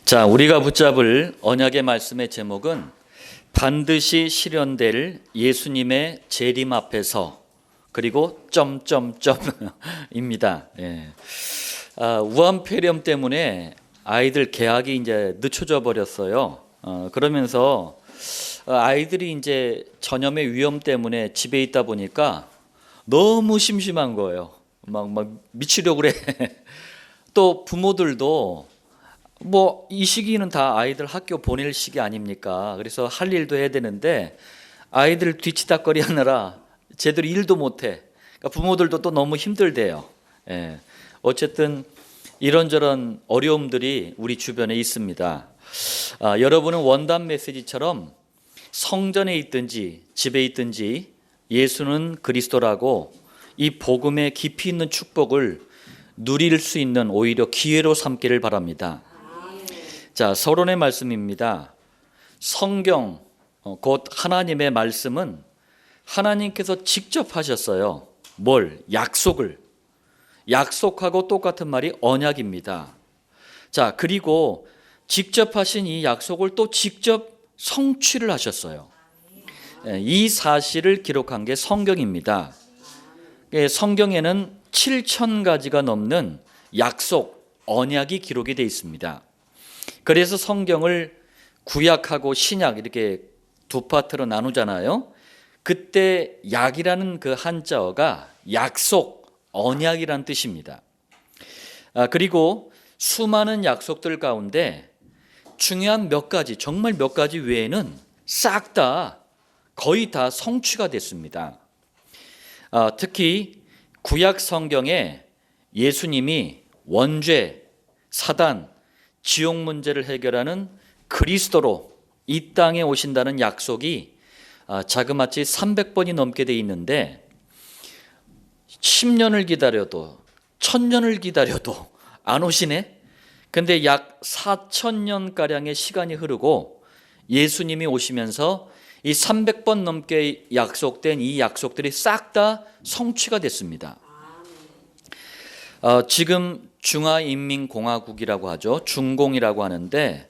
자, 우리가 붙잡을 언약의 말씀의 제목은 반드시 실현될 예수님의 재림 앞에서 그리고 점점점입니다. 예. 우한 폐렴 때문에 아이들 개학이 이제 늦춰져 버렸어요. 그러면서 아이들이 이제 전염의 위험 때문에 집에 있다 보니까 너무 심심한 거예요. 막 미치려고 그래. 또 부모들도 이 시기는 다 아이들 학교 보낼 시기 아닙니까? 그래서 할 일도 해야 되는데 아이들 뒤치다거리 하느라 제대로 일도 못해. 그러니까 부모들도 또 너무 힘들대요. 예. 어쨌든 이런저런 어려움들이 우리 주변에 있습니다. 여러분은 원단 메시지처럼 성전에 있든지 집에 있든지 예수는 그리스도라고 이 복음의 깊이 있는 축복을 누릴 수 있는 오히려 기회로 삼기를 바랍니다. 자, 서론의 말씀입니다. 성경, 곧 하나님의 말씀은 하나님께서 직접 하셨어요. 뭘? 약속을. 약속하고 똑같은 말이 언약입니다. 자, 그리고 직접 하신 이 약속을 또 직접 성취를 하셨어요. 이 사실을 기록한 게 성경입니다. 성경에는 7,000가지가 넘는 약속, 언약이 기록이 되어 있습니다. 그래서 성경을 구약하고 신약 이렇게 두 파트로 나누잖아요. 그때 약이라는 그 한자어가 약속, 언약이라는 뜻입니다. 그리고 수많은 약속들 가운데 중요한 몇 가지, 정말 몇 가지 외에는 싹 다 거의 다 성취가 됐습니다. 특히 구약 성경에 예수님이 원죄, 사단, 지옥 문제를 해결하는 그리스도로 이 땅에 오신다는 약속이 자그마치 300번이 넘게 돼 있는데 10년을 기다려도 1000년을 기다려도 안 오시네. 근데 약 4000년가량의 시간이 흐르고 예수님이 오시면서 이 300번 넘게 약속된 이 약속들이 싹 다 성취가 됐습니다. 지금 중화인민공화국이라고 하죠. 중공이라고 하는데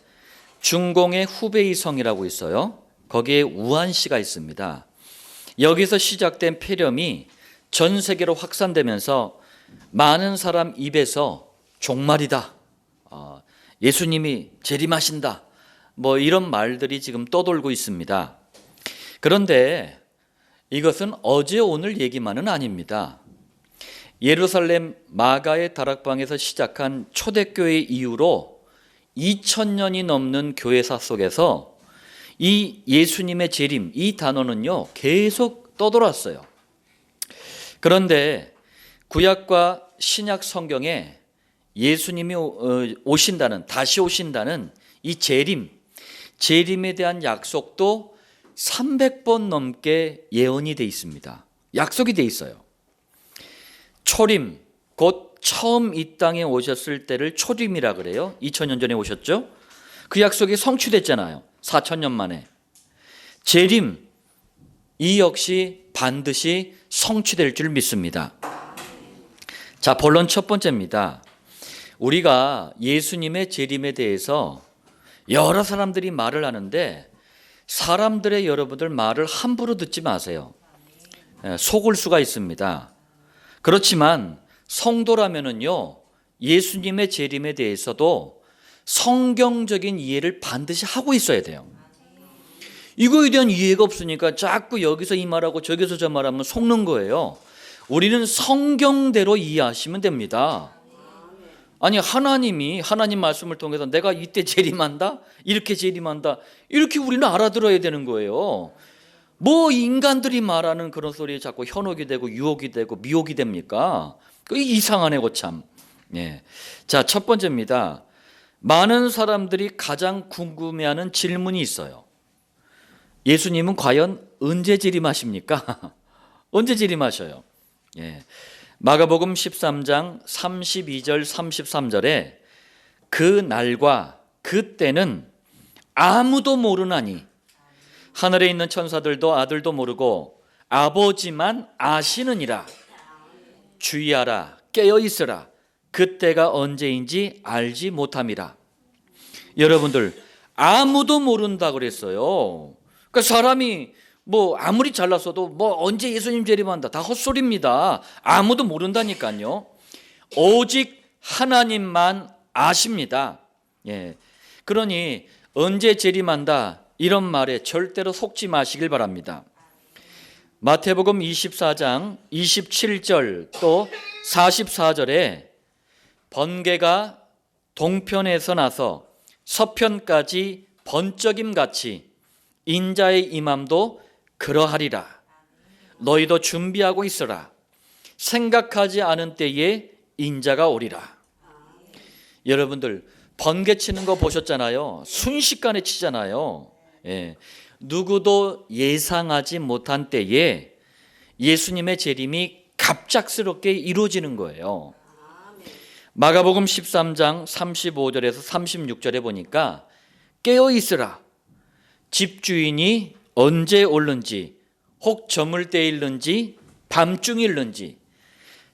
중공의 후베이 성이라고 있어요. 거기에 우한시가 있습니다. 여기서 시작된 폐렴이 전 세계로 확산되면서 많은 사람 입에서 종말이다, 예수님이 재림하신다, 이런 말들이 지금 떠돌고 있습니다. 그런데 이것은 어제 오늘 얘기만은 아닙니다. 예루살렘 마가의 다락방에서 시작한 초대교회 이후로 2000년이 넘는 교회사 속에서 이 예수님의 재림, 이 단어는요 계속 떠돌았어요. 그런데 구약과 신약 성경에 예수님이 오신다는, 다시 오신다는 이 재림에 대한 약속도 300번 넘게 예언이 돼 있습니다. 약속이 돼 있어요. 초림, 곧 처음 이 땅에 오셨을 때를 초림이라 그래요. 2000년 전에 오셨죠. 그 약속이 성취됐잖아요. 4000년 만에. 재림, 이 역시 반드시 성취될 줄 믿습니다. 자, 본론 첫 번째입니다. 우리가 예수님의 재림에 대해서 여러 사람들이 말을 하는데 사람들의 여러분들 말을 함부로 듣지 마세요. 속을 수가 있습니다. 그렇지만 성도라면은요, 예수님의 재림에 대해서도 성경적인 이해를 반드시 하고 있어야 돼요. 이거에 대한 이해가 없으니까 자꾸 여기서 이 말하고 저기서 저 말하면 속는 거예요. 우리는 성경대로 이해하시면 됩니다. 아니, 하나님이 하나님 말씀을 통해서 내가 이때 재림한다, 이렇게 재림한다, 이렇게 우리는 알아들어야 되는 거예요. 인간들이 말하는 그런 소리에 자꾸 현혹이 되고 유혹이 되고 미혹이 됩니까? 이상하네, 참. 예. 자, 첫 번째입니다. 많은 사람들이 가장 궁금해하는 질문이 있어요. 예수님은 과연 언제 재림하십니까? 언제 재림하셔요? 예. 마가복음 13장 32절 33절에 그 날과 그 때는 아무도 모르나니 하늘에 있는 천사들도 아들도 모르고 아버지만 아시느니라. 주의하라, 깨어 있으라. 그때가 언제인지 알지 못함이라. 여러분들 아무도 모른다 그랬어요. 그러니까 사람이 뭐 아무리 잘났어도 뭐 언제 예수님 재림한다 다 헛소리입니다. 아무도 모른다니까요. 오직 하나님만 아십니다. 예. 그러니 언제 재림한다 이런 말에 절대로 속지 마시길 바랍니다. 마태복음 24장 27절 또 44절에 번개가 동편에서 나서 서편까지 번쩍임 같이 인자의 임함도 그러하리라. 너희도 준비하고 있어라. 생각하지 않은 때에 인자가 오리라. 여러분들 번개 치는 거 보셨잖아요. 순식간에 치잖아요. 예. 누구도 예상하지 못한 때에 예수님의 재림이 갑작스럽게 이루어지는 거예요. 마가복음 13장 35절에서 36절에 보니까 깨어 있으라. 집주인이 언제 올는지 혹 저물 때일는지 밤중일는지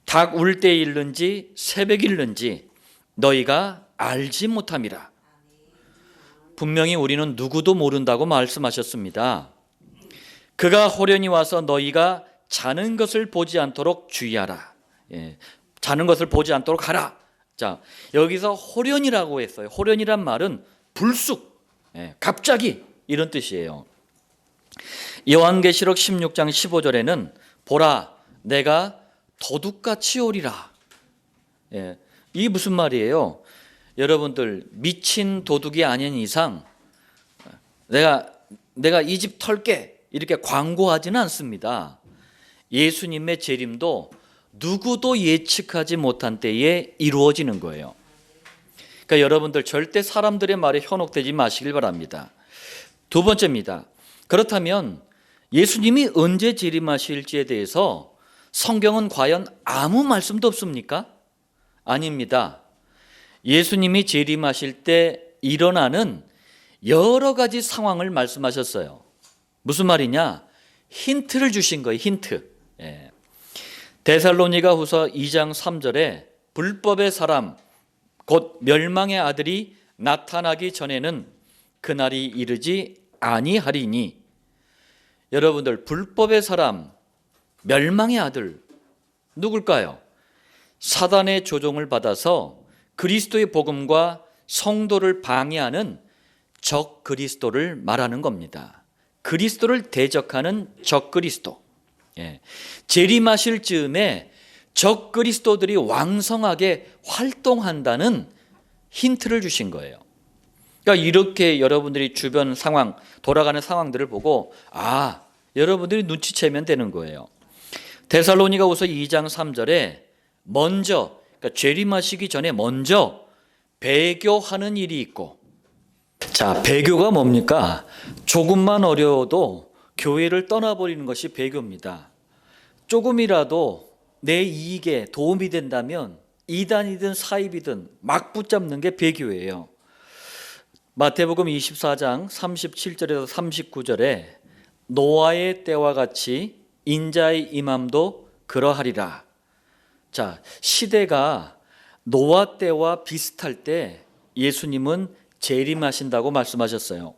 닭 울 때일는지 새벽일는지 너희가 알지 못함이라. 분명히 우리는 누구도 모른다고 말씀하셨습니다. 그가 호련히 와서 너희가 자는 것을 보지 않도록 주의하라. 예, 자는 것을 보지 않도록 하라. 자, 여기서 호련이라고 했어요. 호련이란 말은 불쑥, 예, 갑자기 이런 뜻이에요. 요한계시록 16장 15절에는 보라 내가 도둑같이 오리라. 예, 이게 무슨 말이에요? 여러분들 미친 도둑이 아닌 이상 내가 이 집 털게 이렇게 광고하지는 않습니다. 예수님의 재림도 누구도 예측하지 못한 때에 이루어지는 거예요. 그러니까 여러분들 절대 사람들의 말에 현혹되지 마시길 바랍니다. 두 번째입니다. 그렇다면 예수님이 언제 재림하실지에 대해서 성경은 과연 아무 말씀도 없습니까? 아닙니다. 예수님이 재림하실 때 일어나는 여러 가지 상황을 말씀하셨어요. 무슨 말이냐? 힌트를 주신 거예요. 힌트. 예. 데살로니가 후서 2장 3절에 불법의 사람 곧 멸망의 아들이 나타나기 전에는 그날이 이르지 아니하리니. 여러분들 불법의 사람 멸망의 아들 누굴까요? 사단의 조종을 받아서 그리스도의 복음과 성도를 방해하는 적 그리스도를 말하는 겁니다. 그리스도를 대적하는 적 그리스도. 예. 재림하실 즈음에 적 그리스도들이 왕성하게 활동한다는 힌트를 주신 거예요. 그러니까 이렇게 여러분들이 주변 상황, 돌아가는 상황들을 보고 여러분들이 눈치채면 되는 거예요. 데살로니가 후서 2장 3절에 먼저, 그러니까 재림하시기 전에 먼저 배교하는 일이 있고, 자, 배교가 뭡니까? 조금만 어려워도 교회를 떠나버리는 것이 배교입니다. 조금이라도 내 이익에 도움이 된다면 이단이든 사입이든 막 붙잡는 게 배교예요. 마태복음 24장 37절에서 39절에 노아의 때와 같이 인자의 임함도 그러하리라. 자, 시대가 노아 때와 비슷할 때 예수님은 재림하신다고 말씀하셨어요.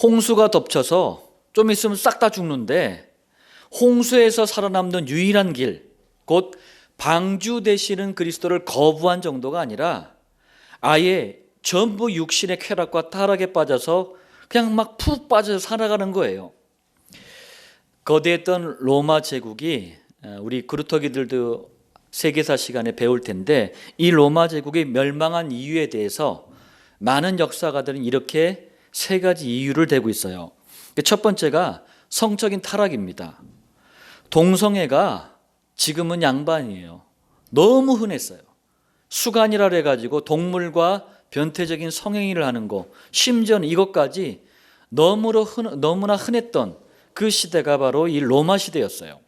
홍수가 덮쳐서 좀 있으면 싹 다 죽는데 홍수에서 살아남는 유일한 길, 곧 방주 되시는 그리스도를 거부한 정도가 아니라 아예 전부 육신의 쾌락과 타락에 빠져서 그냥 막 푹 빠져서 살아가는 거예요. 거대했던 로마 제국이, 우리 그루터기들도 세계사 시간에 배울 텐데, 이 로마 제국이 멸망한 이유에 대해서 많은 역사가들은 이렇게 세 가지 이유를 대고 있어요. 첫 번째가 성적인 타락입니다. 동성애가 지금은 양반이에요. 너무 흔했어요. 수간이라 해가지고 동물과 변태적인 성행위를 하는 거, 심지어는 이것까지 너무나 흔했던 그 시대가 바로 이 로마 시대였어요.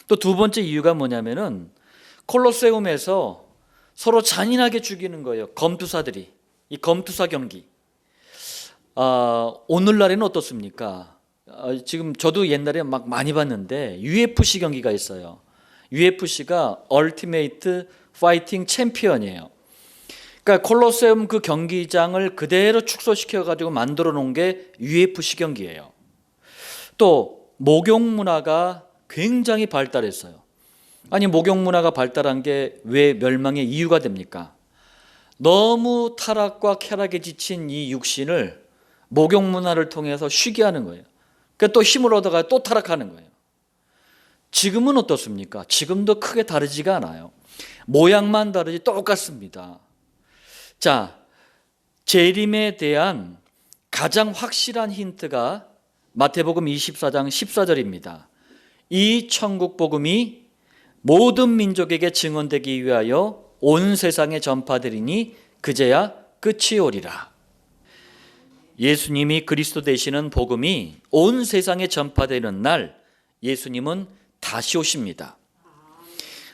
또 두 번째 이유가 뭐냐면은 콜로세움에서 서로 잔인하게 죽이는 거예요. 검투사들이. 이 검투사 경기. 오늘날에는 어떻습니까? 지금 저도 옛날에 막 많이 봤는데 UFC 경기가 있어요. UFC가 얼티메이트 파이팅 챔피언이에요. 그러니까 콜로세움 그 경기장을 그대로 축소시켜 가지고 만들어 놓은 게 UFC 경기예요. 또 목욕 문화가 굉장히 발달했어요. 아니, 목욕 문화가 발달한 게 왜 멸망의 이유가 됩니까? 너무 타락과 쾌락에 지친 이 육신을 목욕 문화를 통해서 쉬게 하는 거예요. 그러니까 또 힘을 얻어가 또 타락하는 거예요. 지금은 어떻습니까? 지금도 크게 다르지가 않아요. 모양만 다르지 똑같습니다. 자, 재림에 대한 가장 확실한 힌트가 마태복음 24장 14절입니다. 이 천국 복음이 모든 민족에게 증언되기 위하여 온 세상에 전파되리니 그제야 끝이 오리라. 예수님이 그리스도 되시는 복음이 온 세상에 전파되는 날 예수님은 다시 오십니다.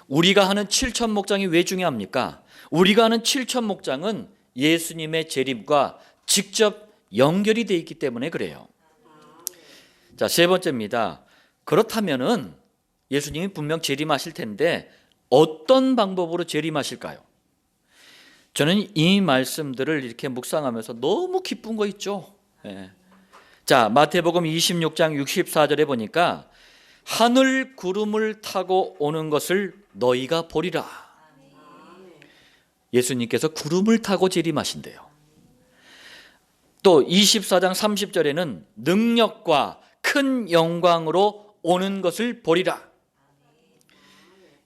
우리가 하는 7천 목장이 왜 중요합니까? 우리가 하는 7천 목장은 예수님의 재림과 직접 연결이 되어 있기 때문에 그래요. 자, 세 번째입니다. 그렇다면은 예수님이 분명 재림하실 텐데 어떤 방법으로 재림하실까요? 저는 이 말씀들을 이렇게 묵상하면서 너무 기쁜 거 있죠. 예. 자, 마태복음 26장 64절에 보니까 하늘 구름을 타고 오는 것을 너희가 보리라. 예수님께서 구름을 타고 재림하신대요. 또 24장 30절에는 능력과 큰 영광으로 오는 것을 보리라.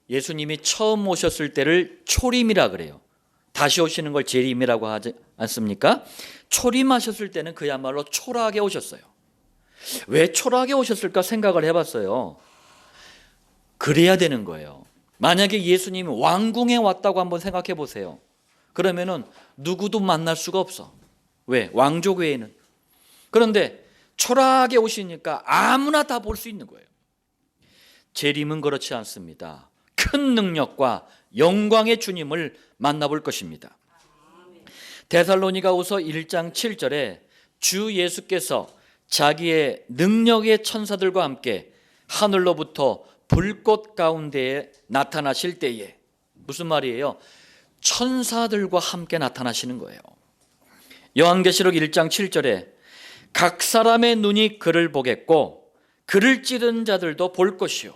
예수님이 처음 오셨을 때를 초림이라 그래요. 다시 오시는 걸 재림이라고 하지 않습니까? 초림하셨을 때는 그야말로 초라하게 오셨어요. 왜 초라하게 오셨을까 생각을 해봤어요. 그래야 되는 거예요. 만약에 예수님이 왕궁에 왔다고 한번 생각해 보세요. 그러면은 누구도 만날 수가 없어. 왜? 왕족 외에는. 그런데 초라하게 오시니까 아무나 다 볼 수 있는 거예요. 재림은 그렇지 않습니다. 큰 능력과 영광의 주님을 만나볼 것입니다. 데살로니가후서 1장 7절에 주 예수께서 자기의 능력의 천사들과 함께 하늘로부터 불꽃 가운데에 나타나실 때에, 무슨 말이에요? 천사들과 함께 나타나시는 거예요. 요한계시록 1장 7절에 각 사람의 눈이 그를 보겠고 그를 찌른 자들도 볼 것이요.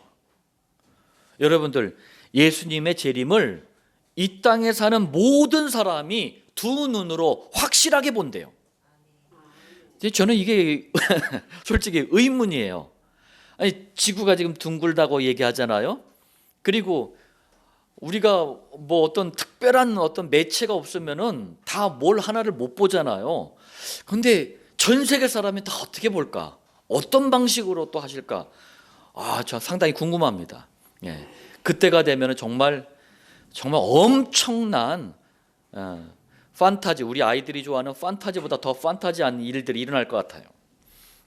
여러분들, 예수님의 재림을 이 땅에 사는 모든 사람이 두 눈으로 확실하게 본대요. 저는 이게 솔직히 의문이에요. 아니, 지구가 지금 둥글다고 얘기하잖아요. 그리고 우리가 뭐 어떤 특별한 어떤 매체가 없으면은 다 뭘 하나를 못 보잖아요. 근데 전 세계 사람이 다 어떻게 볼까? 어떤 방식으로 또 하실까? 저 상당히 궁금합니다. 예. 그때가 되면은 정말 엄청난 판타지, 우리 아이들이 좋아하는 판타지보다 더 판타지한 일들이 일어날 것 같아요.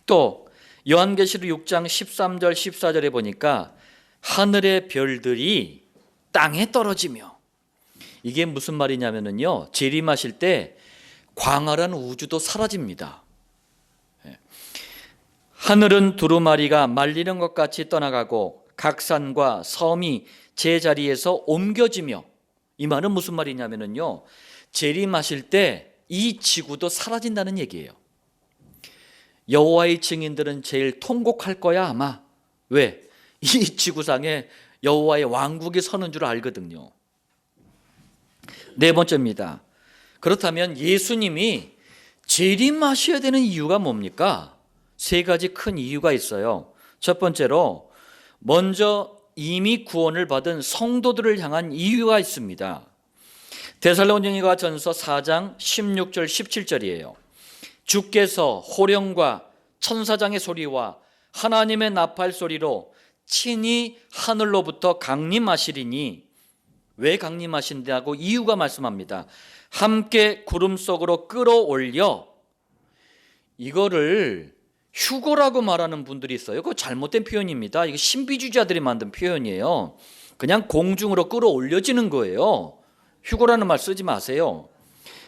또 요한계시록 6장 13절 14절에 보니까 하늘의 별들이 땅에 떨어지며, 이게 무슨 말이냐면요, 재림하실 때 광활한 우주도 사라집니다. 하늘은 두루마리가 말리는 것 같이 떠나가고 각 산과 섬이 제자리에서 옮겨지며, 이 말은 무슨 말이냐면요, 재림하실 때 이 지구도 사라진다는 얘기예요. 여호와의 증인들은 제일 통곡할 거야 아마. 왜? 이 지구상에 여호와의 왕국이 서는 줄 알거든요. 네 번째입니다. 그렇다면 예수님이 재림하셔야 되는 이유가 뭡니까? 세 가지 큰 이유가 있어요. 첫 번째로 먼저 이미 구원을 받은 성도들을 향한 이유가 있습니다. 데살로니가 전서 4장 16절 17절이에요. 주께서 호령과 천사장의 소리와 하나님의 나팔 소리로 친히 하늘로부터 강림하시리니, 왜 강림하신다고 이유가 말씀합니다. 함께 구름 속으로 끌어올려, 이거를 휴거라고 말하는 분들이 있어요. 그거 잘못된 표현입니다. 이거 신비주의자들이 만든 표현이에요. 그냥 공중으로 끌어올려지는 거예요. 휴거라는 말 쓰지 마세요.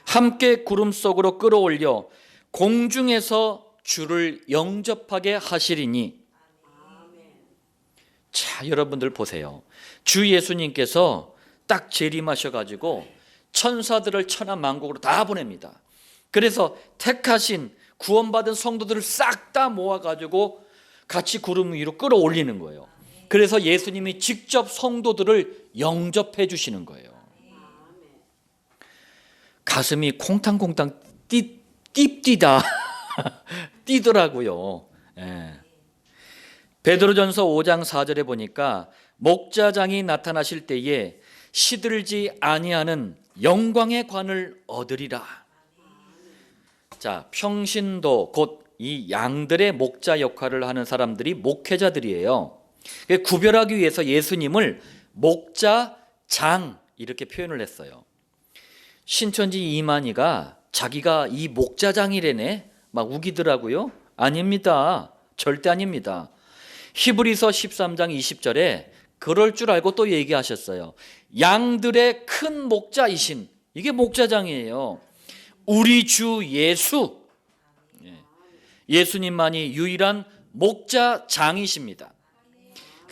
함께 구름 속으로 끌어올려 공중에서 주를 영접하게 하시리니. 자, 여러분들 보세요. 주 예수님께서 딱 재림하셔가지고 천사들을 천하만국으로 다 보냅니다. 그래서 택하신 구원받은 성도들을 싹 다 모아가지고 같이 구름 위로 끌어올리는 거예요. 그래서 예수님이 직접 성도들을 영접해 주시는 거예요. 가슴이 콩탕콩탕 띠띠다 뛰더라고요. 예. 베드로전서 5장 4절에 보니까 목자장이 나타나실 때에 시들지 아니하는 영광의 관을 얻으리라. 자, 평신도 곧 이 양들의 목자 역할을 하는 사람들이 목회자들이에요. 구별하기 위해서 예수님을 목자장 이렇게 표현을 했어요. 신천지 이만희가 자기가 이 목자장이래네 막 우기더라고요. 아닙니다. 절대 아닙니다. 히브리서 13장 20절에 그럴 줄 알고 또 얘기하셨어요. 양들의 큰 목자이신, 이게 목자장이에요. 우리 주 예수, 예수님만이 유일한 목자장이십니다.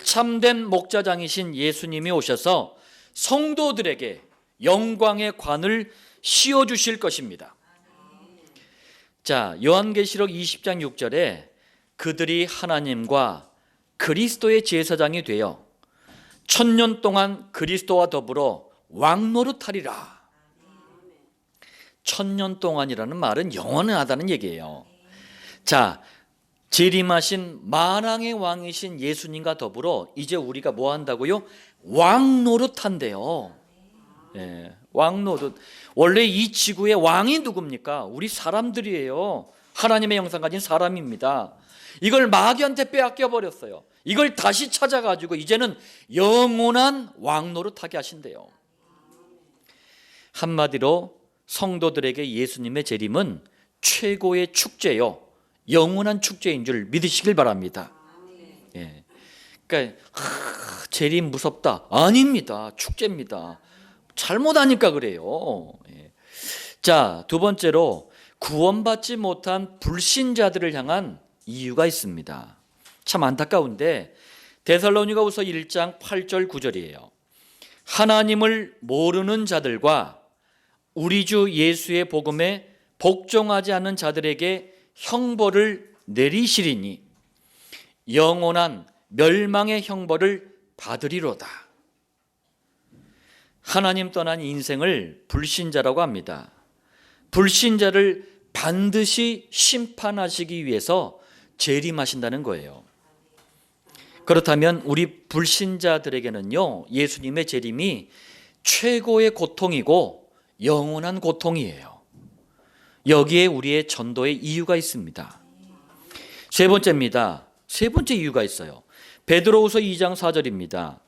참된 목자장이신 예수님이 오셔서 성도들에게 영광의 관을 씌워주실 것입니다. 자, 요한계시록 20장 6절에 그들이 하나님과 그리스도의 제사장이 되어 1000년 동안 그리스도와 더불어 왕노릇하리라. 1000년 동안이라는 말은 영원하다는 얘기예요. 자, 재림하신 만왕의 왕이신 예수님과 더불어 이제 우리가 뭐 한다고요? 왕노릇한대요. 예, 왕노릇. 원래 이 지구의 왕이 누굽니까? 우리 사람들이에요. 하나님의 형상 가진 사람입니다. 이걸 마귀한테 빼앗겨 버렸어요. 이걸 다시 찾아가지고 이제는 영원한 왕노릇하게 하신대요. 한마디로 성도들에게 예수님의 재림은 최고의 축제요, 영원한 축제인 줄 믿으시길 바랍니다. 예. 그러니까 재림 무섭다. 아닙니다. 축제입니다. 잘못하니까 그래요. 예. 자, 두 번째로 구원받지 못한 불신자들을 향한 이유가 있습니다. 참 안타까운데 데살로니가후서 1장 8절 9절이에요. 하나님을 모르는 자들과 우리 주 예수의 복음에 복종하지 않는 자들에게 형벌을 내리시리니 영원한 멸망의 형벌을 받으리로다. 하나님 떠난 인생을 불신자라고 합니다. 불신자를 반드시 심판하시기 위해서 재림하신다는 거예요. 그렇다면 우리 불신자들에게는요, 예수님의 재림이 최고의 고통이고 영원한 고통이에요. 여기에 우리의 전도의 이유가 있습니다. 세 번째입니다. 세 번째 이유가 있어요. 베드로후서 2장 4절입니다.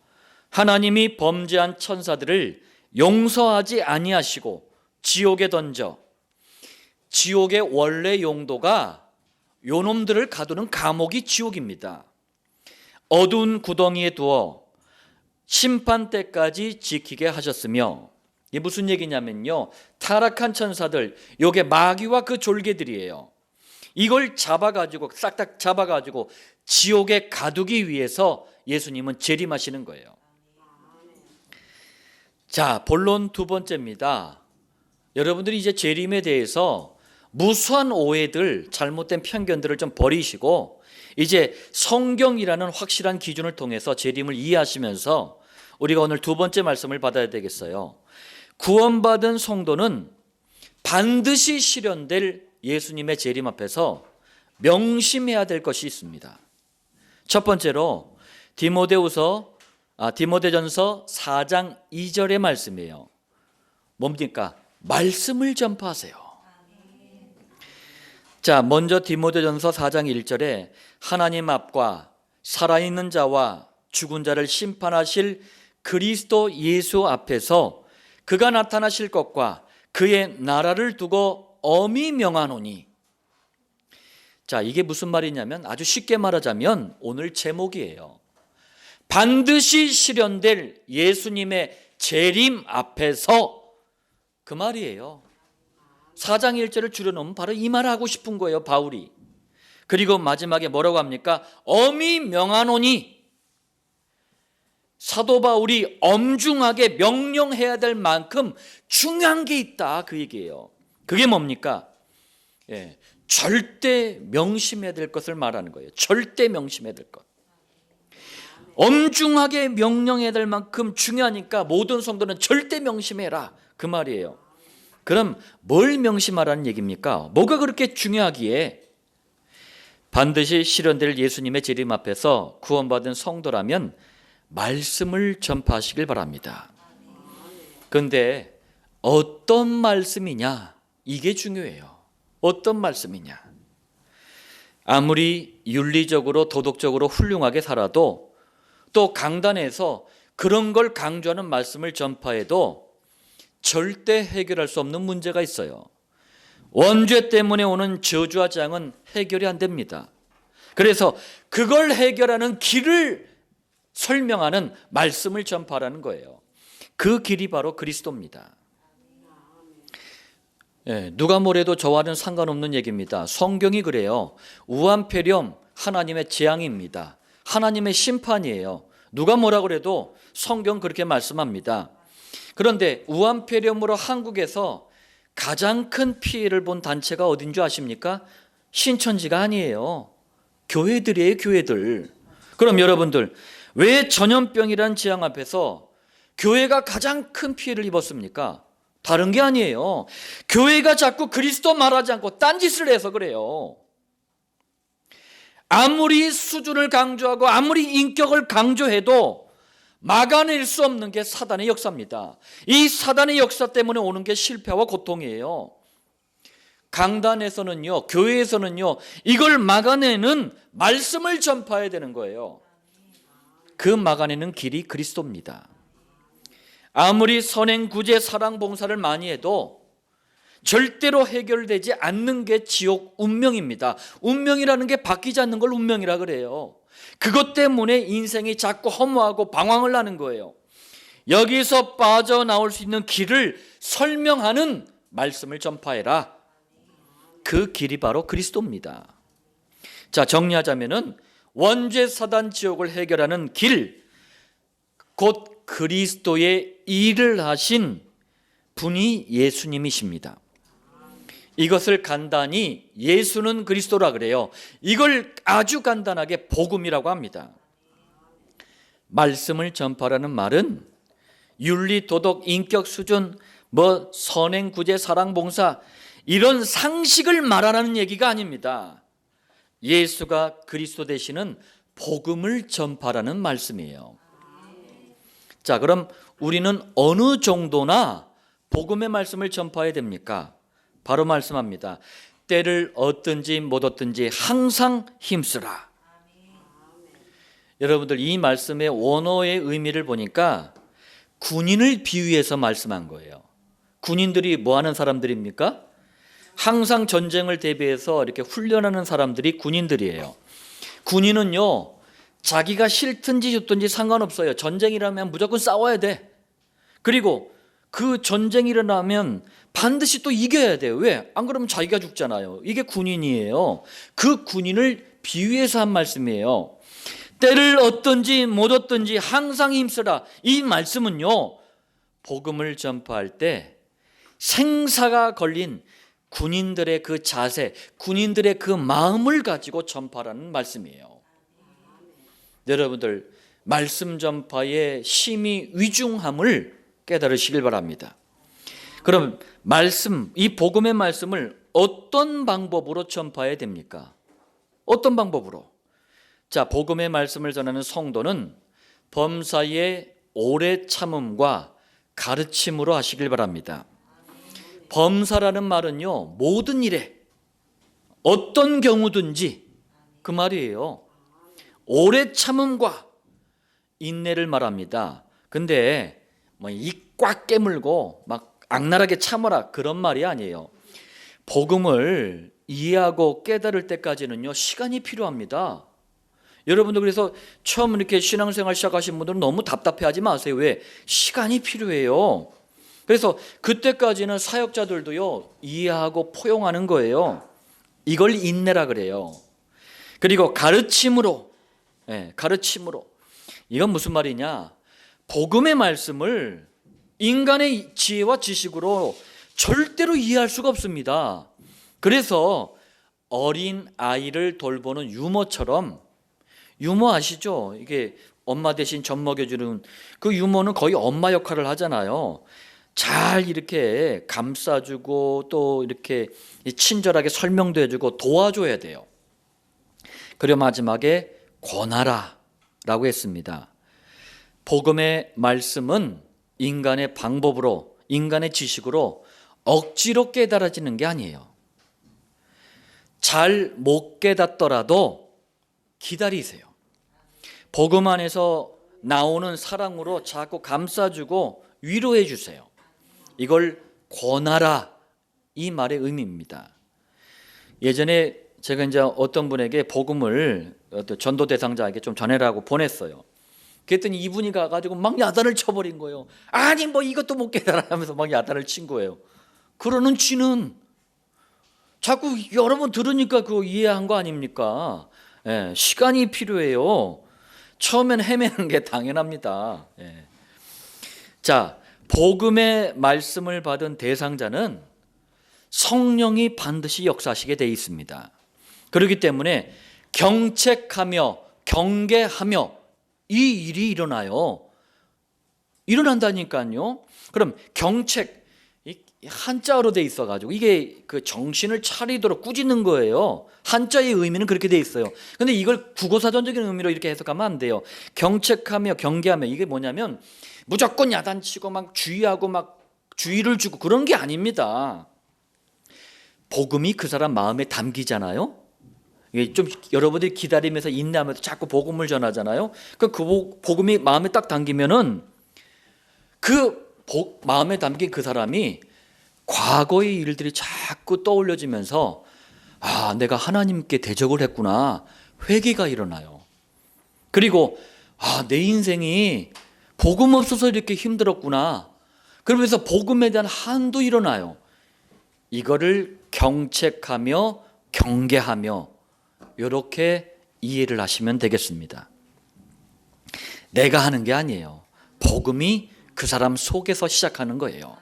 하나님이 범죄한 천사들을 용서하지 아니하시고 지옥에 던져, 지옥의 원래 용도가 요놈들을 가두는 감옥이 지옥입니다. 어두운 구덩이에 두어 심판 때까지 지키게 하셨으며, 이게 무슨 얘기냐면요, 타락한 천사들, 요게 마귀와 그 졸개들이에요. 이걸 잡아가지고 싹 다 잡아가지고 지옥에 가두기 위해서 예수님은 재림하시는 거예요. 자, 본론 두 번째입니다. 여러분들이 이제 재림에 대해서 무수한 오해들, 잘못된 편견들을 좀 버리시고 이제 성경이라는 확실한 기준을 통해서 재림을 이해하시면서 우리가 오늘 두 번째 말씀을 받아야 되겠어요. 구원받은 성도는 반드시 실현될 예수님의 재림 앞에서 명심해야 될 것이 있습니다. 첫 번째로 디모데전서 4장 2절의 말씀이에요. 뭡니까? 말씀을 전파하세요. 자, 먼저 디모데전서 4장 1절에 하나님 앞과 살아있는 자와 죽은 자를 심판하실 그리스도 예수 앞에서 그가 나타나실 것과 그의 나라를 두고 엄히 명하노니. 자, 이게 무슨 말이냐면 아주 쉽게 말하자면 오늘 제목이에요. 반드시 실현될 예수님의 재림 앞에서, 그 말이에요. 4장 1절을 줄여놓으면 바로 이 말을 하고 싶은 거예요, 바울이. 그리고 마지막에 뭐라고 합니까? 엄히 명하노니. 사도 바울이 엄중하게 명령해야 될 만큼 중요한 게 있다, 그 얘기예요. 그게 뭡니까? 절대 명심해야 될 것을 말하는 거예요. 절대 명심해야 될 것. 엄중하게 명령해야 될 만큼 중요하니까 모든 성도는 절대 명심해라, 그 말이에요. 그럼 뭘 명심하라는 얘기입니까? 뭐가 그렇게 중요하기에? 반드시 실현될 예수님의 재림 앞에서 구원받은 성도라면 말씀을 전파하시길 바랍니다. 그런데 어떤 말씀이냐, 이게 중요해요. 어떤 말씀이냐. 아무리 윤리적으로 도덕적으로 훌륭하게 살아도, 또 강단에서 그런 걸 강조하는 말씀을 전파해도 절대 해결할 수 없는 문제가 있어요. 원죄 때문에 오는 저주와 재앙은 해결이 안 됩니다. 그래서 그걸 해결하는 길을 설명하는 말씀을 전파하라는 거예요. 그 길이 바로 그리스도입니다. 누가 뭐래도 저와는 상관없는 얘기입니다. 성경이 그래요. 우한폐렴 하나님의 재앙입니다. 하나님의 심판이에요. 누가 뭐라 그래도 성경 그렇게 말씀합니다. 그런데 우한폐렴으로 한국에서 가장 큰 피해를 본 단체가 어딘 줄 아십니까? 신천지가 아니에요. 교회들이에요, 교회들. 그럼 여러분들, 왜 전염병이라는 재앙 앞에서 교회가 가장 큰 피해를 입었습니까? 다른 게 아니에요. 교회가 자꾸 그리스도 말하지 않고 딴짓을 해서 그래요. 아무리 수준을 강조하고 아무리 인격을 강조해도 막아낼 수 없는 게 사단의 역사입니다. 이 사단의 역사 때문에 오는 게 실패와 고통이에요. 강단에서는요, 교회에서는요, 이걸 막아내는 말씀을 전파해야 되는 거예요. 그 막아내는 길이 그리스도입니다. 아무리 선행, 구제, 사랑, 봉사를 많이 해도 절대로 해결되지 않는 게 지옥 운명입니다. 운명이라는 게 바뀌지 않는 걸 운명이라 그래요. 그것 때문에 인생이 자꾸 허무하고 방황을 하는 거예요. 여기서 빠져나올 수 있는 길을 설명하는 말씀을 전파해라. 그 길이 바로 그리스도입니다. 자, 정리하자면은 원죄 사단 지옥을 해결하는 길, 곧 그리스도의 일을 하신 분이 예수님이십니다. 이것을 간단히 예수는 그리스도라 그래요. 이걸 아주 간단하게 복음이라고 합니다. 말씀을 전파라는 말은 윤리, 도덕, 인격 수준, 선행, 구제, 사랑, 봉사 이런 상식을 말하는 얘기가 아닙니다. 예수가 그리스도 되시는 복음을 전파라는 말씀이에요. 자, 그럼 우리는 어느 정도나 복음의 말씀을 전파해야 됩니까? 바로 말씀합니다. 때를 얻든지 못 얻든지 항상 힘쓰라. 여러분들, 이 말씀의 원어의 의미를 보니까 군인을 비유해서 말씀한 거예요. 군인들이 뭐 하는 사람들입니까? 항상 전쟁을 대비해서 이렇게 훈련하는 사람들이 군인들이에요. 군인은요, 자기가 싫든지 좋든지 상관없어요. 전쟁이라면 무조건 싸워야 돼. 그리고 그 전쟁이 일어나면 반드시 또 이겨야 돼요. 왜? 안 그러면 자기가 죽잖아요. 이게 군인이에요. 그 군인을 비유해서 한 말씀이에요. 때를 얻든지 못 얻든지 항상 힘쓰라. 이 말씀은요, 복음을 전파할 때 생사가 걸린 군인들의 그 자세, 군인들의 그 마음을 가지고 전파라는 말씀이에요. 여러분들, 말씀 전파의 심히 위중함을 깨달으시길 바랍니다. 그럼 이 복음의 말씀을 어떤 방법으로 전파해야 됩니까? 어떤 방법으로? 자, 복음의 말씀을 전하는 성도는 범사의 오래 참음과 가르침으로 하시길 바랍니다. 범사라는 말은요, 모든 일에 어떤 경우든지 그 말이에요. 오래 참음과 인내를 말합니다. 근데 입 꽉 깨물고 막 악랄하게 참아라, 그런 말이 아니에요. 복음을 이해하고 깨달을 때까지는요, 시간이 필요합니다. 여러분들, 그래서 처음 이렇게 신앙생활 시작하신 분들은 너무 답답해하지 마세요. 왜? 시간이 필요해요. 그래서 그때까지는 사역자들도요, 이해하고 포용하는 거예요. 이걸 인내라 그래요. 그리고 가르침으로. 이건 무슨 말이냐? 복음의 말씀을 인간의 지혜와 지식으로 절대로 이해할 수가 없습니다. 그래서 어린 아이를 돌보는 유모처럼, 유모 아시죠? 이게 엄마 대신 젖 먹여주는 그 유모는 거의 엄마 역할을 하잖아요. 잘 이렇게 감싸주고 또 이렇게 친절하게 설명도 해주고 도와줘야 돼요. 그리고 마지막에 권하라 라고 했습니다. 복음의 말씀은 인간의 방법으로, 인간의 지식으로 억지로 깨달아지는 게 아니에요. 잘 못 깨닫더라도 기다리세요. 복음 안에서 나오는 사랑으로 자꾸 감싸주고 위로해 주세요. 이걸 권하라, 이 말의 의미입니다. 예전에 제가 이제 어떤 분에게 복음을 어떤 전도 대상자에게 좀 전해라고 보냈어요. 그랬더니 이분이 가가지고 막 야단을 쳐버린 거예요. 아니 뭐 이것도 못 깨달아 하면서 막 야단을 친 거예요. 그러는 쥐는 자꾸 여러 번 들으니까 그거 이해한 거 아닙니까? 예, 시간이 필요해요. 처음엔 헤매는 게 당연합니다. 예. 자, 복음의 말씀을 받은 대상자는 성령이 반드시 역사하시게 돼 있습니다. 그렇기 때문에 경책하며 경계하며 이 일이 일어난다니까요. 그럼 경책, 한자어로 돼 있어가지고 이게 그 정신을 차리도록 꾸짖는 거예요. 한자의 의미는 그렇게 돼 있어요. 근데 이걸 국어사전적인 의미로 이렇게 해석하면 안 돼요. 경책하며 경계하며, 이게 뭐냐면 무조건 야단치고 막 주의하고 막 주의를 주고 그런 게 아닙니다. 복음이 그 사람 마음에 담기잖아요. 좀 여러분들이 기다리면서 인내하면서 자꾸 복음을 전하잖아요. 그 복음이 마음에 딱 담기면은 마음에 담긴 그 사람이 과거의 일들이 자꾸 떠올려지면서 내가 하나님께 대적을 했구나, 회개가 일어나요. 그리고 내 인생이 복음 없어서 이렇게 힘들었구나, 그러면서 복음에 대한 한도 일어나요. 이거를 경책하며 경계하며 이렇게 이해를 하시면 되겠습니다. 내가 하는 게 아니에요. 복음이 그 사람 속에서 시작하는 거예요.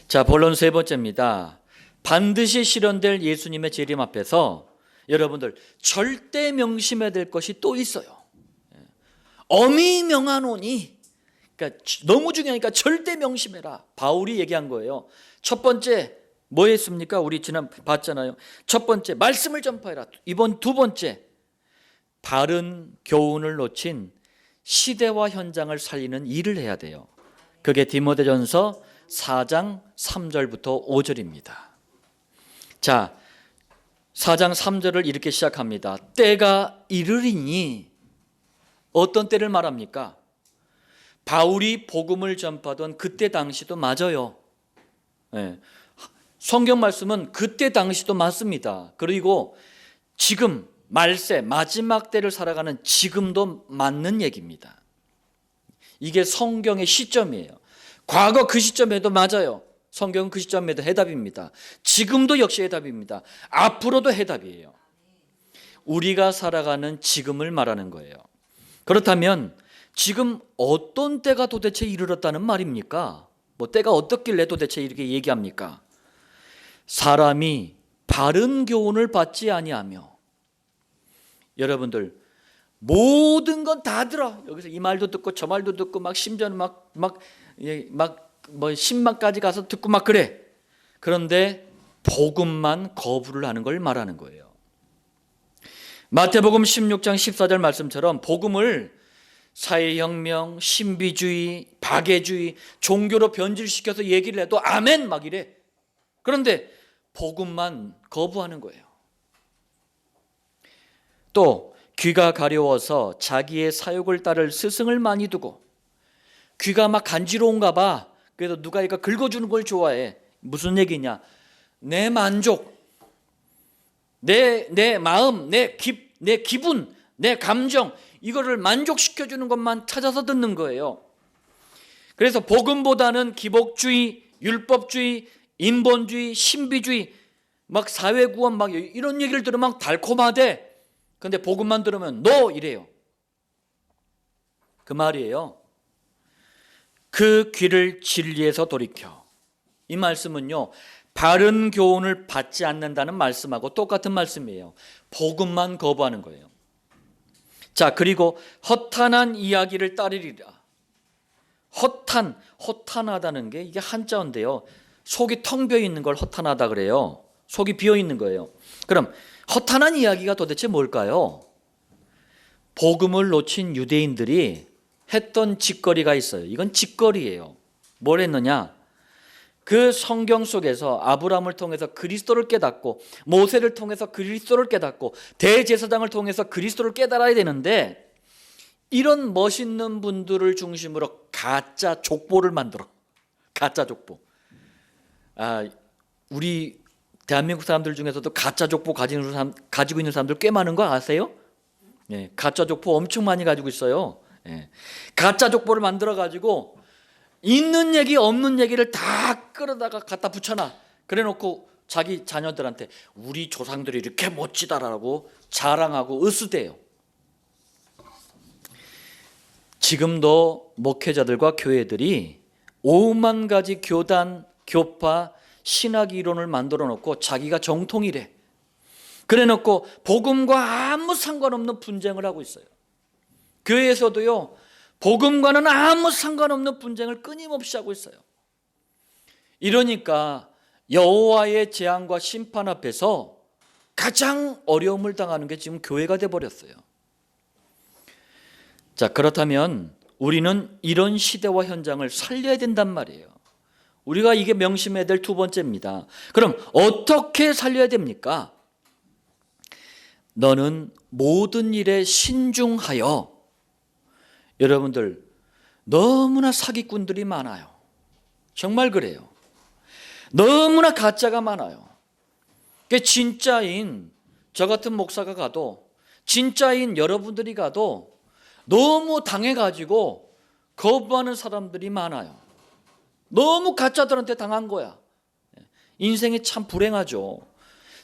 자, 본론 세 번째입니다. 반드시 실현될 예수님의 재림 앞에서 여러분들 절대 명심해야 될 것이 또 있어요. 엄히 명하노니, 그러니까 너무 중요하니까 절대 명심해라. 바울이 얘기한 거예요. 첫 번째 뭐 했습니까? 우리 지난 봤잖아요. 첫 번째 말씀을 전파해라. 이번 두 번째 바른 교훈을 놓친 시대와 현장을 살리는 일을 해야 돼요. 그게 디모데전서 4장 3절부터 5절입니다. 자, 4장 3절을 이렇게 시작합니다. 때가 이르리니, 어떤 때를 말합니까? 바울이 복음을 전파던 그때 당시도 맞아요. 네. 성경 말씀은 그때 당시도 맞습니다. 그리고 지금 말세 마지막 때를 살아가는 지금도 맞는 얘기입니다. 이게 성경의 시점이에요. 과거 그 시점에도 맞아요. 성경은 그 시점에도 해답입니다. 지금도 역시 해답입니다. 앞으로도 해답이에요. 우리가 살아가는 지금을 말하는 거예요. 그렇다면 지금 어떤 때가 도대체 이르렀다는 말입니까? 뭐 때가 어떻길래 도대체 이렇게 얘기합니까? 사람이 바른 교훈을 받지 아니하며, 여러분들 모든 건 다 들어. 여기서 이 말도 듣고 저 말도 듣고 막 심지어는 막 10만까지 가서 듣고 막 그래. 그런데 복음만 거부를 하는 걸 말하는 거예요. 마태복음 16장 14절 말씀처럼 복음을 사회혁명, 신비주의, 박애주의, 종교로 변질시켜서 얘기를 해도 아멘 막 이래. 그런데 복음만 거부하는 거예요. 또 귀가 가려워서 자기의 사욕을 따를 스승을 많이 두고, 귀가 막 간지러운가 봐. 그래서 누가 이거 긁어주는 걸 좋아해. 무슨 얘기냐? 내 만족, 내 마음, 내 기분, 내 감정, 이거를 만족시켜주는 것만 찾아서 듣는 거예요. 그래서 복음보다는 기복주의, 율법주의, 인본주의, 신비주의, 막 사회구원 막 이런 얘기를 들으면 막 달콤하대. 근데 복음만 들으면 너 이래요. 그 말이에요. 그 귀를 진리에서 돌이켜. 이 말씀은요, 바른 교훈을 받지 않는다는 말씀하고 똑같은 말씀이에요. 복음만 거부하는 거예요. 자, 그리고 허탄한 이야기를 따르리라. 허탄하다는 게 이게 한자어인데요, 속이 텅 비어 있는 걸 허탄하다 그래요. 속이 비어 있는 거예요. 그럼 허탄한 이야기가 도대체 뭘까요? 복음을 놓친 유대인들이 했던 짓거리가 있어요. 이건 짓거리예요. 뭘 했느냐? 그 성경 속에서 아브라함을 통해서 그리스도를 깨닫고, 모세를 통해서 그리스도를 깨닫고, 대제사장을 통해서 그리스도를 깨달아야 되는데, 이런 멋있는 분들을 중심으로 가짜 족보를 만들어. 가짜 족보. 우리 대한민국 사람들 중에서도 가짜 족보 가지고 있는 사람들 꽤 많은 거 아세요? 예, 가짜 족보 엄청 많이 가지고 있어요. 예, 가짜 족보를 만들어 가지고 있는 얘기 없는 얘기를 다 끌어다가 갖다 붙여놔. 그래놓고 자기 자녀들한테 우리 조상들이 이렇게 멋지다라고 자랑하고 으스대요. 지금도 목회자들과 교회들이 5만 가지 교단, 교파, 신학 이론을 만들어 놓고 자기가 정통이래. 그래 놓고 복음과 아무 상관없는 분쟁을 하고 있어요. 교회에서도요, 복음과는 아무 상관없는 분쟁을 끊임없이 하고 있어요. 이러니까 여호와의 재앙과 심판 앞에서 가장 어려움을 당하는 게 지금 교회가 돼버렸어요. 자, 그렇다면 우리는 이런 시대와 현장을 살려야 된단 말이에요. 우리가 이게 명심해야 될 두 번째입니다. 그럼 어떻게 살려야 됩니까? 너는 모든 일에 신중하여. 여러분들, 너무나 사기꾼들이 많아요. 정말 그래요. 너무나 가짜가 많아요. 진짜인 저 같은 목사가 가도, 진짜인 여러분들이 가도 너무 당해가지고 거부하는 사람들이 많아요. 너무 가짜들한테 당한 거야. 인생이 참 불행하죠.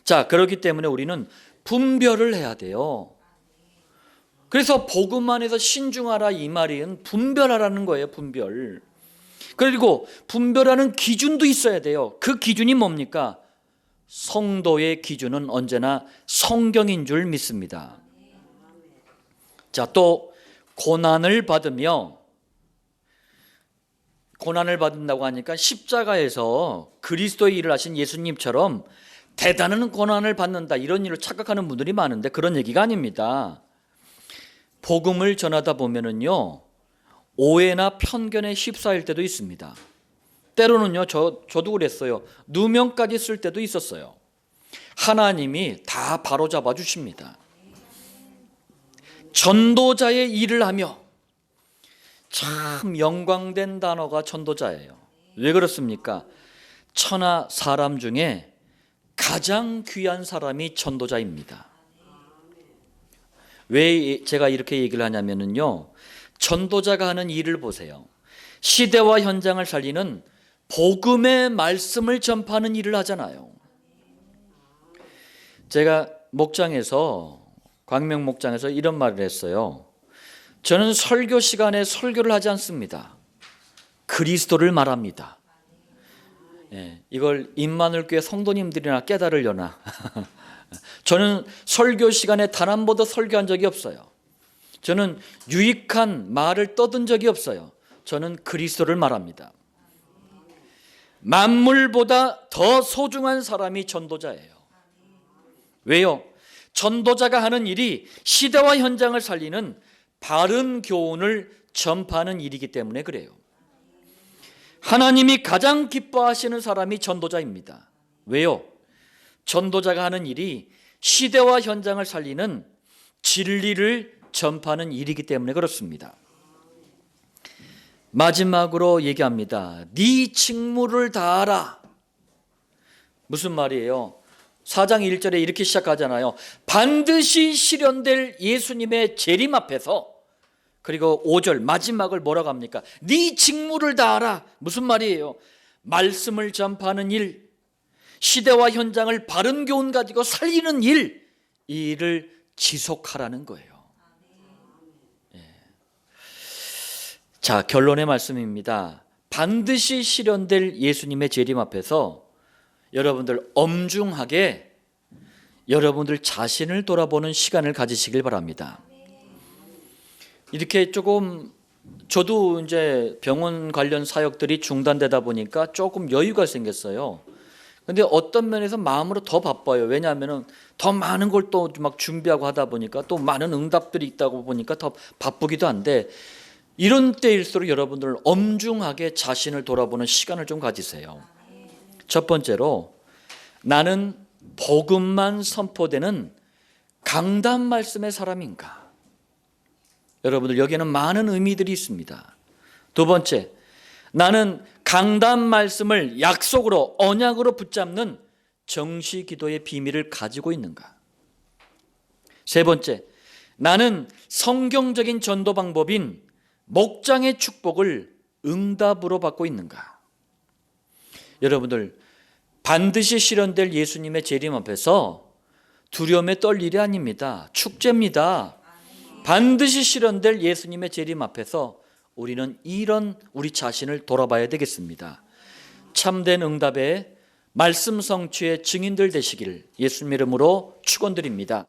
자, 그렇기 때문에 우리는 분별을 해야 돼요. 그래서 복음 안에서 신중하라 이 말은 분별하라는 거예요. 분별. 그리고 분별하는 기준도 있어야 돼요. 그 기준이 뭡니까? 성도의 기준은 언제나 성경인 줄 믿습니다. 자, 또 고난을 받으며, 고난을 받는다고 하니까 십자가에서 그리스도의 일을 하신 예수님처럼 대단한 고난을 받는다 이런 일을 착각하는 분들이 많은데 그런 얘기가 아닙니다. 복음을 전하다 보면은요, 오해나 편견에 휩싸일 때도 있습니다. 때로는요, 저도 그랬어요. 누명까지 쓸 때도 있었어요. 하나님이 다 바로잡아 주십니다. 전도자의 일을 하며, 참 영광된 단어가 전도자예요. 왜 그렇습니까? 천하 사람 중에 가장 귀한 사람이 전도자입니다. 왜 제가 이렇게 얘기를 하냐면요, 전도자가 하는 일을 보세요. 시대와 현장을 살리는 복음의 말씀을 전파하는 일을 하잖아요. 제가 목장에서, 광명 목장에서 이런 말을 했어요. 저는 설교 시간에 설교를 하지 않습니다. 그리스도를 말합니다. 이걸 임마누엘교회 성도님들이나 깨달으려나. 저는 설교 시간에 단 한 번도 설교한 적이 없어요. 저는 유익한 말을 떠든 적이 없어요. 저는 그리스도를 말합니다. 만물보다 더 소중한 사람이 전도자예요. 왜요? 전도자가 하는 일이 시대와 현장을 살리는 바른 교훈을 전파하는 일이기 때문에 그래요. 하나님이 가장 기뻐하시는 사람이 전도자입니다. 왜요? 전도자가 하는 일이 시대와 현장을 살리는 진리를 전파하는 일이기 때문에 그렇습니다. 마지막으로 얘기합니다. 네 직무를 다하라. 무슨 말이에요? 4장 1절에 이렇게 시작하잖아요. 반드시 실현될 예수님의 재림 앞에서. 그리고 5절 마지막을 뭐라고 합니까? 네 직무를 다하라. 무슨 말이에요? 말씀을 전파하는 일, 시대와 현장을 바른 교훈 가지고 살리는 일, 이 일을 지속하라는 거예요. 자, 결론의 말씀입니다. 반드시 실현될 예수님의 재림 앞에서 여러분들 엄중하게 여러분들 자신을 돌아보는 시간을 가지시길 바랍니다. 이렇게 조금 저도 이제 병원 관련 사역들이 중단되다 보니까 조금 여유가 생겼어요. 근데 어떤 면에서 마음으로 더 바빠요. 왜냐하면 더 많은 걸 또 막 준비하고 하다 보니까 또 많은 응답들이 있다고 보니까 더 바쁘기도 한데, 이런 때일수록 여러분들 엄중하게 자신을 돌아보는 시간을 좀 가지세요. 첫 번째로, 나는 복음만 선포되는 강단 말씀의 사람인가? 여러분들 여기에는 많은 의미들이 있습니다. 두 번째, 나는 강단 말씀을 약속으로 언약으로 붙잡는 정시 기도의 비밀을 가지고 있는가? 세 번째, 나는 성경적인 전도 방법인 목장의 축복을 응답으로 받고 있는가? 여러분들 반드시 실현될 예수님의 재림 앞에서 두려움에 떨 일이 아닙니다. 축제입니다. 반드시 실현될 예수님의 재림 앞에서 우리는 이런 우리 자신을 돌아봐야 되겠습니다. 참된 응답의 말씀 성취의 증인들 되시길 예수님 이름으로 축원드립니다.